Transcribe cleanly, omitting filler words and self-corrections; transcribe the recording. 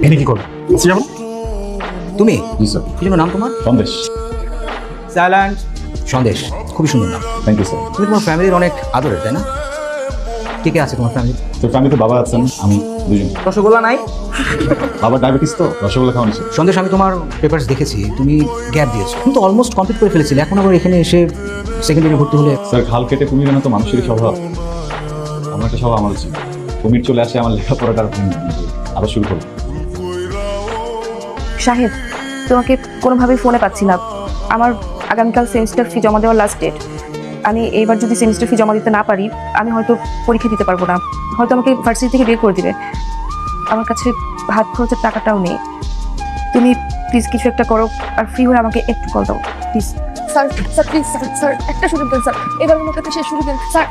এনে কি করবো তুমি জি স্যার। কি জন্য নাম তোমার? সন্দেশ। সাইলেন্ট। সন্দেশ, খুবই সুন্দর নাম। Thank you sir. তুমি তোমার ফ্যামিলির অনেক আদরের, তাই না? কে কে আছে তোমার ফ্যামিলি? তোর ফ্যামিলিতে বাবা আছেন, আমি দুজন। রসগোল্লা নাই? বাবার ডায়াবেটিস তো রসগোল্লা খাওয়া নিষেধ। সন্দেশ, আমি তোমার পেপারস দেখেছি, তুমি গ্যাপ দিয়েছো, কিন্তু অলমোস্ট কমপ্লিট করে ফেলেছিলে, এখন আবার এখানে এসে সেকেন্ড ইয়ারে ভর্তি হলে। স্যার খাল কেটে কুমির আনা তো মানুষেরই স্বভাব, আমার একটা স্বভাব আমার ছিল। কুমির চলে আসে আমার লেখাপড়াটা আবার শুরু করবো। শাহেদ, তোমাকে কোনোভাবেই ফোনে পাচ্ছি না। আমার আগামীকাল সেমিস্টার ফি জমা দেওয়ার লাস্ট ডেট। আমি এইবার যদি সেমিস্টার ফি জমা দিতে না পারি, আমি হয়তো পরীক্ষা দিতে পারবো না, হয়তো আমাকে ভার্সিটি থেকে বের করে দিবে। আমার কাছে হাত খরচের টাকাটাও নেই। তুমি প্লিজ কিছু একটা করো, আর ফ্রি হয়ে আমাকে একটু কল দাও please. Sir sir please sir sir একটা সুযোগ দেন স্যার, এবারের মতো একটা শেষ সুযোগ দেন স্যার।